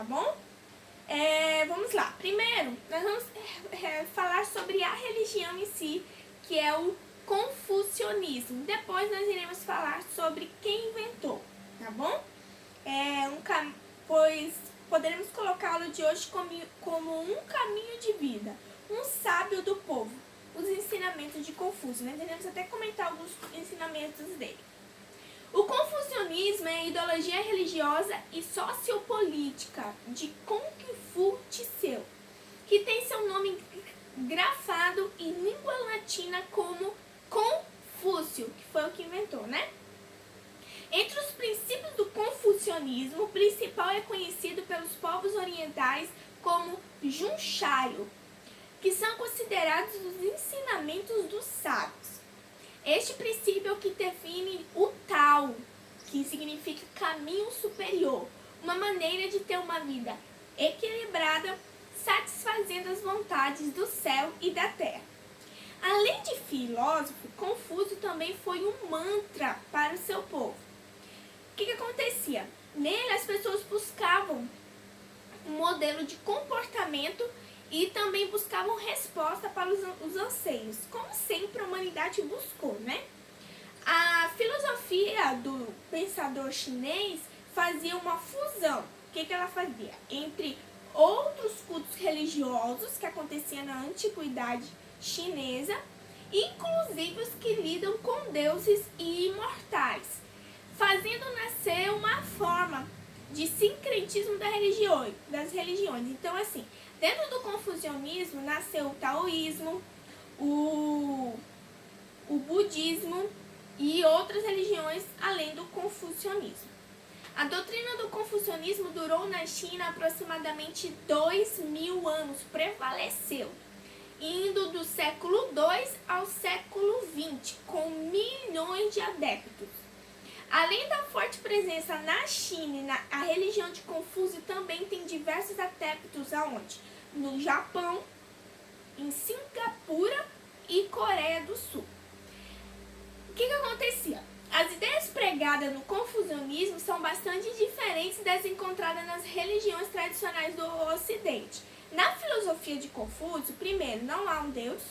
tá bom? Vamos lá. Primeiro, nós vamos falar sobre a religião em si, que é o confucionismo. Depois nós iremos falar sobre quem inventou, tá bom? Pois poderemos colocá-lo de hoje como um caminho de vida, um sábio do povo, os ensinamentos de Confúcio. Nós iremos até comentar alguns ensinamentos dele. O confucionismo é a ideologia religiosa e sociopolítica de Confúcio, que tem seu nome grafado em língua latina como Confúcio, que foi o que inventou, né? Entre os princípios do confucionismo, o principal é conhecido pelos povos orientais como Junchaio, que são considerados os ensinamentos dos sábios. Este princípio é o que define o Tao, que significa caminho superior, uma maneira de ter uma vida equilibrada, satisfazendo as vontades do céu e da terra. Além de filósofo, Confúcio também foi um mantra para o seu povo. O que acontecia? Nele as pessoas buscavam um modelo de comportamento e também buscavam resposta para os anseios, como sempre a humanidade buscou, né? A filosofia do pensador chinês fazia uma fusão. O que ela fazia? Entre outros cultos religiosos que aconteciam na antiguidade chinesa, inclusive os que lidam com deuses e imortais, fazendo nascer uma forma de sincretismo das religiões. Então, assim, dentro do confucionismo nasceu o taoísmo, o budismo e outras religiões além do confucionismo. A doutrina do confucionismo durou na China aproximadamente 2000 anos, prevaleceu, indo do século II ao século XX, com milhões de adeptos. Além da forte presença na China, a religião de Confúcio também tem diversos adeptos aonde? No Japão, em Singapura e Coreia do Sul. O que acontecia? As ideias pregadas no confucionismo são bastante diferentes das encontradas nas religiões tradicionais do Ocidente. Na filosofia de Confúcio, primeiro, não há um Deus,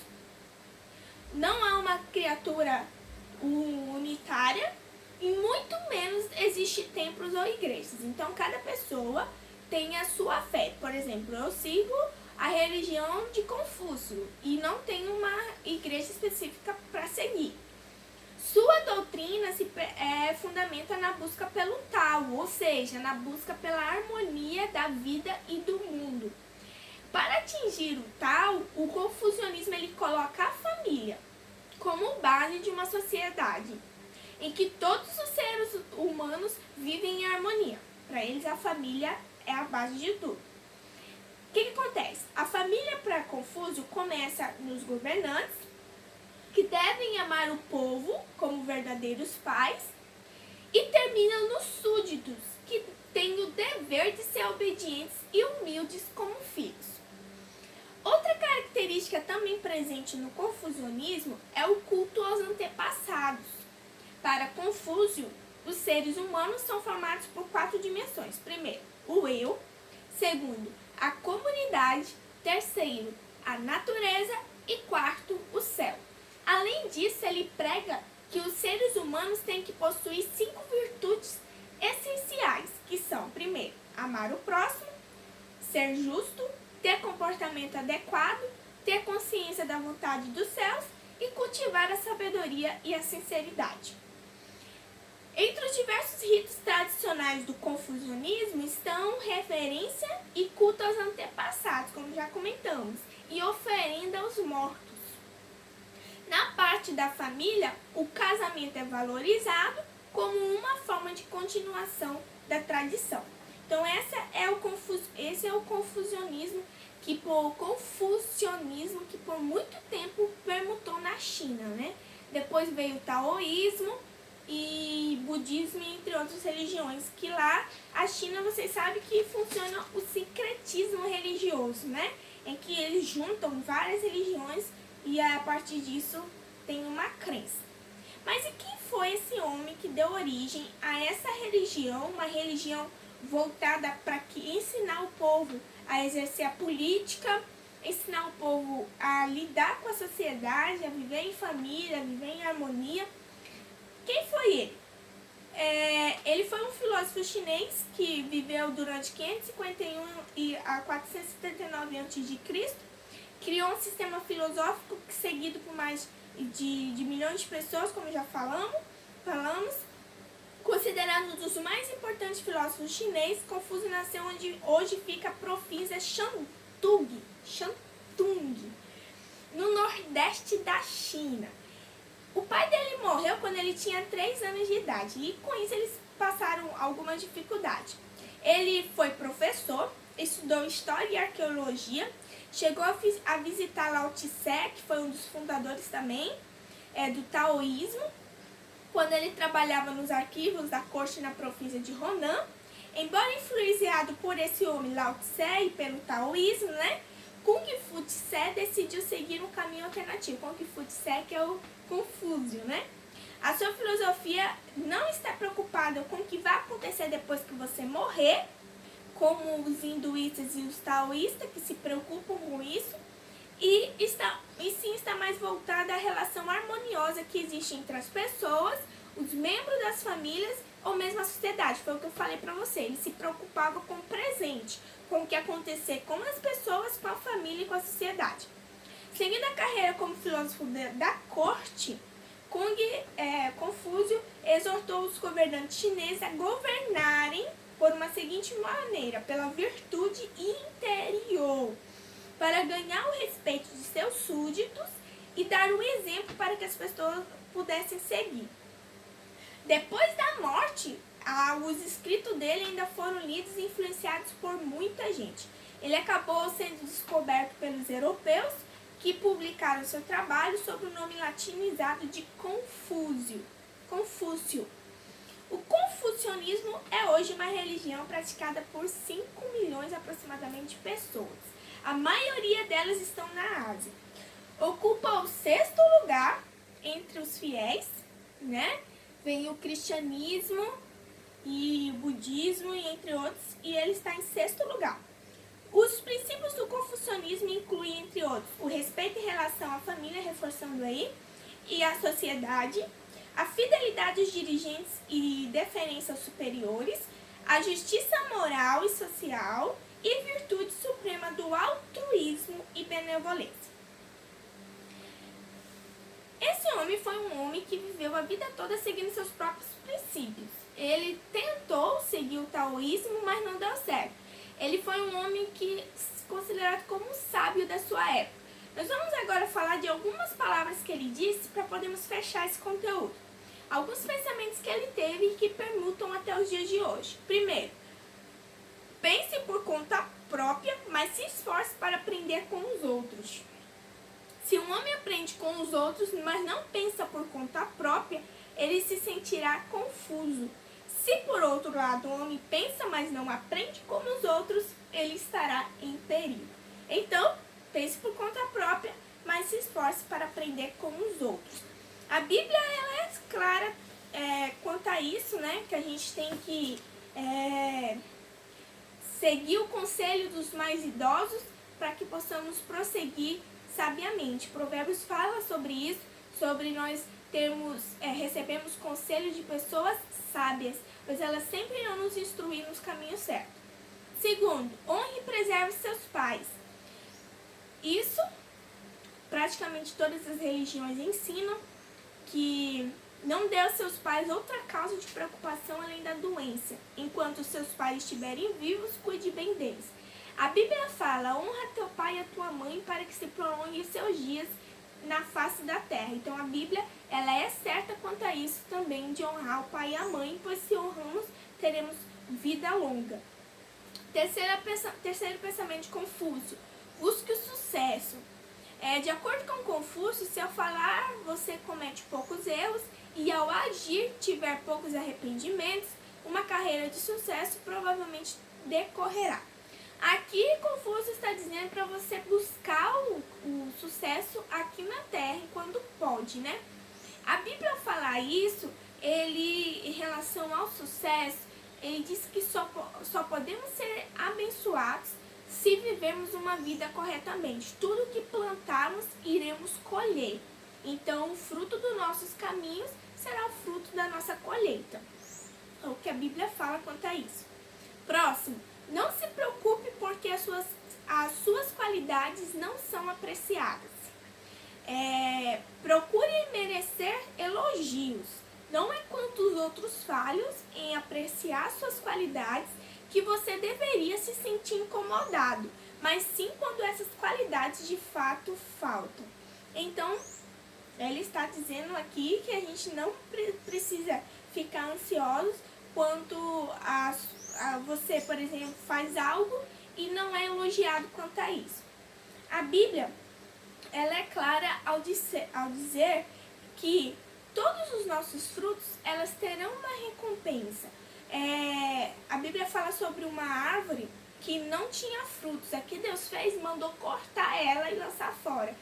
não há uma criatura unitária, e muito menos existe templos ou igrejas. Então, cada pessoa tem a sua fé. Por exemplo, eu sigo a religião de Confúcio e não tenho uma igreja específica para seguir. Sua doutrina se fundamenta na busca pelo Tao, ou seja, na busca pela harmonia da vida e do mundo. Para atingir o Tao, o confucionismo ele coloca a família como base de uma sociedade em que todos os seres humanos vivem em harmonia. Para eles, a família é a base de tudo. O que acontece? A família para Confúcio começa nos governantes, que devem amar o povo como verdadeiros pais, e termina nos súditos, que têm o dever de ser obedientes e humildes como filhos. Outra característica também presente no confucionismo é o culto aos antepassados. Para Confúcio, os seres humanos são formados por 4 dimensões. Primeiro, o eu. Segundo, a comunidade. Terceiro, a natureza. E quarto, o céu. Além disso, ele prega que os seres humanos têm que possuir 5 virtudes essenciais, que são, primeiro, amar o próximo, ser justo, ter comportamento adequado, ter consciência da vontade dos céus e cultivar a sabedoria e a sinceridade. Entre os diversos ritos tradicionais do confucionismo estão reverência e culto aos antepassados, como já comentamos, e oferenda aos mortos. Na parte da família, o casamento é valorizado como uma forma de continuação da tradição. Então, esse é o confucionismo que por muito tempo permutou na China, né? Depois veio o taoísmo e budismo, entre outras religiões, que lá, a China, vocês sabem que funciona o sincretismo religioso, né? Em que eles juntam várias religiões e a partir disso tem uma crença. Mas e quem foi esse homem que deu origem a essa religião, uma religião voltada para ensinar o povo a exercer a política, ensinar o povo a lidar com a sociedade, a viver em família, a viver em harmonia. Quem foi ele? Ele foi um filósofo chinês que viveu durante 551 a 479 a.C., criou um sistema filosófico seguido por mais de milhões de pessoas, como já falamos. Considerado um dos mais importantes filósofos chineses, Confúcio nasceu onde hoje fica a província Shantung, no nordeste da China. O pai dele morreu quando ele tinha 3 anos de idade e com isso eles passaram alguma dificuldade. Ele foi professor, estudou História e Arqueologia, chegou a visitar Lao Tse, que foi um dos fundadores também do taoísmo, quando ele trabalhava nos arquivos da corte na província de Honan. Embora influenciado por esse homem Lao Tse e pelo taoísmo, né, Kung Fu Tse decidiu seguir um caminho alternativo. Kung Fu Tse, que é o Confúcio, né? A sua filosofia não está preocupada com o que vai acontecer depois que você morrer, como os hinduístas e os taoístas, que se preocupam com isso, e sim está mais voltada à relação harmoniosa que existe entre as pessoas, os membros das famílias ou mesmo a sociedade. Foi o que eu falei para você. Ele se preocupava com o presente, com o que acontecer com as pessoas, com a família e com a sociedade. Seguindo a carreira como filósofo da corte, Confúcio exortou os governantes chineses a governarem por uma seguinte maneira: pela virtude interior, para ganhar o respeito de seus súditos e dar um exemplo para que as pessoas pudessem seguir. Depois da morte, os escritos dele ainda foram lidos e influenciados por muita gente. Ele acabou sendo descoberto pelos europeus, que publicaram seu trabalho sob o nome latinizado de Confúcio. O confucionismo é hoje uma religião praticada por 5 milhões aproximadamente de pessoas. A maioria delas estão na Ásia. Ocupa o 6º lugar entre os fiéis, né? Vem o cristianismo e o budismo, e entre outros, e ele está em 6º lugar. Os princípios do confucionismo incluem, entre outros, o respeito em relação à família, reforçando aí, e à sociedade, a fidelidade aos dirigentes e deferência aos superiores, a justiça moral e social e virtude suprema do altruísmo e benevolência. Esse homem foi um homem que viveu a vida toda seguindo seus próprios princípios. Ele tentou seguir o taoísmo, mas não deu certo. Ele foi um homem que considerado como um sábio da sua época. Nós vamos agora falar de algumas palavras que ele disse para podermos fechar esse conteúdo. Alguns pensamentos que ele teve e que permutam até os dias de hoje. Primeiro, pense por conta própria, mas se esforce para aprender com os outros. Se um homem aprende com os outros, mas não pensa por conta própria, ele se sentirá confuso. Se, por outro lado, o homem pensa, mas não aprende como os outros, ele estará em perigo. Então, pense por conta própria, mas se esforce para aprender com os outros. A Bíblia ela é clara quanto a isso, né? Que a gente tem que seguir o conselho dos mais idosos para que possamos prosseguir sabiamente. Provérbios fala sobre isso, sobre nós recebemos conselho de pessoas sábias, pois elas sempre irão nos instruir nos caminhos certos. Segundo, honre e preserve seus pais. Isso, praticamente todas as religiões ensinam que não dê aos seus pais outra causa de preocupação além da doença. Enquanto seus pais estiverem vivos, cuide bem deles. A Bíblia fala: honra teu pai e a tua mãe para que se prolongue seus dias na face da terra. Então a Bíblia ela é certa quanto a isso também, de honrar o pai e a mãe, pois se honramos, teremos vida longa. Terceiro pensamento de Confúcio: busque o sucesso. De acordo com Confúcio, se ao falar você comete poucos erros e ao agir tiver poucos arrependimentos, uma carreira de sucesso provavelmente decorrerá. Aqui Confúcio está dizendo para você buscar o sucesso aqui na terra quando pode, né? A Bíblia fala isso, em relação ao sucesso, ele diz que só podemos ser abençoados se vivemos uma vida corretamente. Tudo que plantarmos, iremos colher. Então, o fruto dos nossos caminhos será o fruto da nossa colheita. É o que a Bíblia fala quanto a isso. Próximo, não se preocupe porque as suas qualidades não são apreciadas. Procure merecer elogios. Não é quanto os outros falhos em apreciar suas qualidades que você deveria se sentir incomodado, mas sim quando essas qualidades de fato faltam. Então, ele está dizendo aqui que a gente não precisa ficar ansiosos quanto a você, por exemplo, faz algo e não é elogiado quanto a isso. A Bíblia, ela é clara ao dizer que todos os nossos frutos, elas terão uma recompensa. A Bíblia fala sobre uma árvore que não tinha frutos. Aqui Deus fez, mandou cortar ela e lançar fora.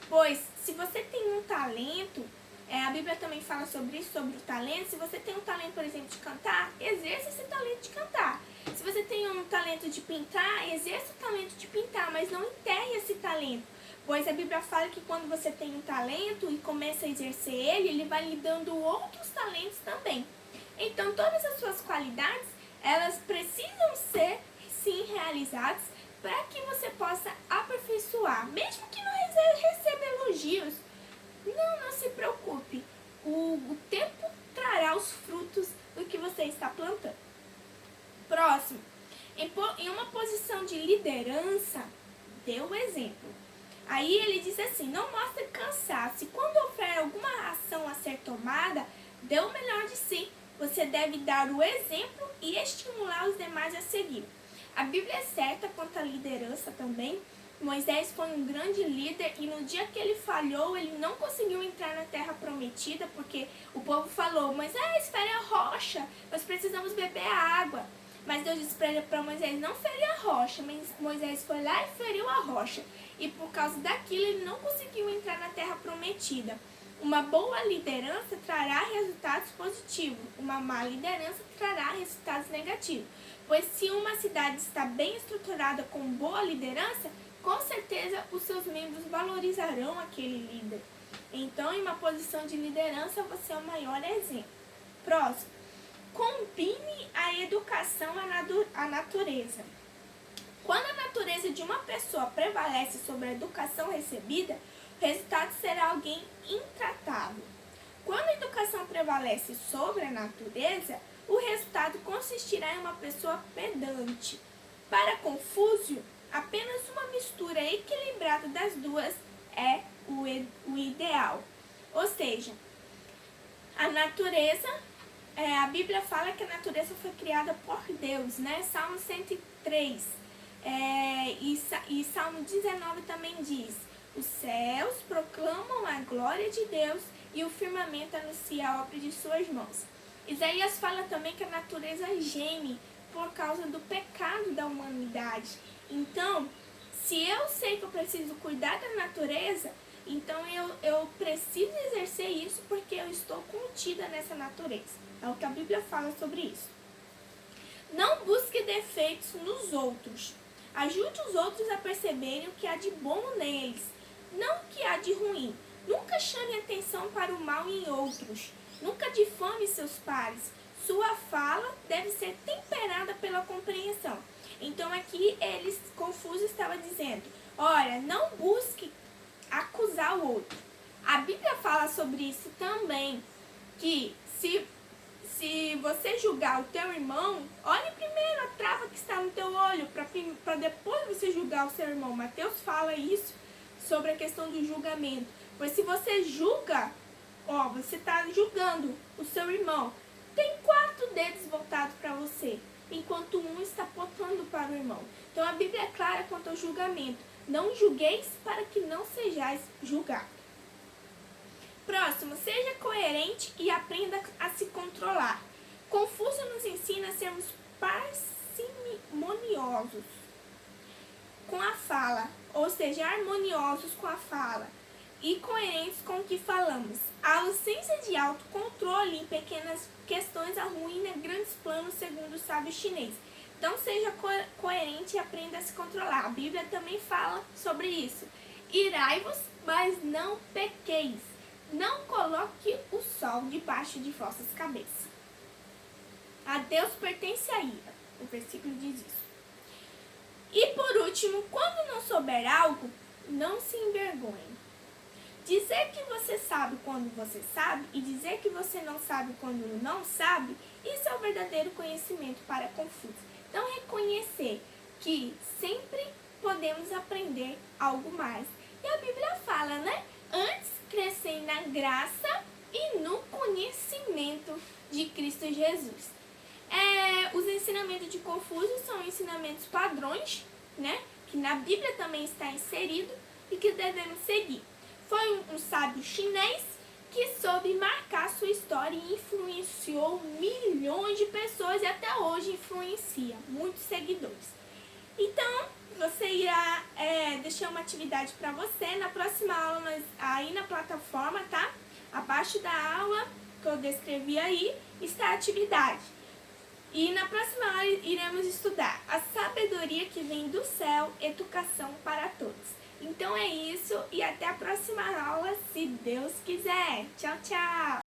Pois, se você tem um talento, a Bíblia também fala sobre isso, sobre o talento. Se você tem um talento, por exemplo, de cantar, exerça esse talento de cantar. Se você tem um talento de pintar, exerça o talento de pintar, mas não enterre esse talento. Pois a Bíblia fala que quando você tem um talento e começa a exercer ele vai lhe dando outros talentos também. Então, todas as suas qualidades, elas precisam ser, sim, realizadas para que você possa aperfeiçoar. Mesmo que não receba elogios, não se preocupe. O tempo trará os frutos do que você está plantando. Próximo, em uma posição de liderança, dê o exemplo. Aí ele diz assim, não mostre cansaço. E quando houver alguma ação a ser tomada, dê o melhor de si. Você deve dar o exemplo e estimular os demais a seguir. A Bíblia é certa quanto à liderança também. Moisés foi um grande líder e no dia que ele falhou, ele não conseguiu entrar na terra prometida porque o povo falou, Moisés, fere a rocha, nós precisamos beber a água. Mas Deus disse para Moisés, não ferir a rocha, mas Moisés foi lá e feriu a rocha. E por causa daquilo ele não conseguiu entrar na terra prometida. Uma boa liderança trará resultados positivos, uma má liderança trará resultados negativos. Pois se uma cidade está bem estruturada com boa liderança, com certeza os seus membros valorizarão aquele líder. Então, em uma posição de liderança, você é o maior exemplo. Próximo. Combine a educação à natureza. Quando a natureza de uma pessoa prevalece sobre a educação recebida, o resultado será alguém intratável. Quando a educação prevalece sobre a natureza, o resultado consistirá em uma pessoa pedante. Para Confúcio, apenas uma mistura equilibrada das duas é o ideal. Ou seja, a natureza, a Bíblia fala que a natureza foi criada por Deus, né? Salmo 103 e Salmo 19 também diz: os céus proclamam a glória de Deus e o firmamento anuncia a obra de suas mãos. Isaías fala também que a natureza geme por causa do pecado da humanidade. Então, se eu sei que eu preciso cuidar da natureza, então eu preciso exercer isso porque eu estou contida nessa natureza. É o que a Bíblia fala sobre isso. Não busque defeitos nos outros. Ajude os outros a perceberem o que há de bom neles, não o que há de ruim. Nunca chame atenção para o mal em outros. Nunca difame seus pares. Sua fala deve ser temperada pela compreensão. Então aqui Confúcio estava dizendo, olha, não busque acusar o outro. A Bíblia fala sobre isso também, que se você julgar o teu irmão, olhe primeiro a trava que está no teu olho, para depois você julgar o seu irmão. Mateus fala isso sobre a questão do julgamento. Pois se você julga, você está julgando o seu irmão, tem 4 dedos voltados para você, enquanto um está apontando para o irmão. Então a Bíblia é clara quanto ao julgamento. Não julgueis para que não sejais julgados. Próximo, seja coerente e aprenda a se controlar. Confúcio nos ensina a sermos parcimoniosos com a fala, ou seja, harmoniosos com a fala. e coerentes com o que falamos. A ausência de autocontrole em pequenas questões arruína grandes planos, segundo o sábio chinês. Então seja coerente e aprenda a se controlar. A Bíblia também fala sobre isso. Irai-vos, mas não pequeis. Não coloque o sol debaixo de vossas cabeças. A Deus pertence a ira. O versículo diz isso. E por último, quando não souber algo, não se envergonhe. Dizer que você sabe quando você sabe e dizer que você não sabe quando não sabe, isso é o verdadeiro conhecimento para Confúcio. Então, reconhecer que sempre podemos aprender algo mais. E a Bíblia fala, né? Antes, crescer na graça e no conhecimento de Cristo Jesus. Os ensinamentos de Confúcio são ensinamentos padrões, né? Que na Bíblia também está inserido e que devemos seguir. Foi um sábio chinês que soube marcar sua história e influenciou milhões de pessoas e até hoje influencia muitos seguidores. Então, você irá deixar uma atividade para você. Na próxima aula, aí na plataforma, tá? Abaixo da aula que eu descrevi aí, está a atividade. E na próxima aula iremos estudar a sabedoria que vem do céu, educação para todos. Então é isso e até a próxima aula, se Deus quiser. Tchau, tchau!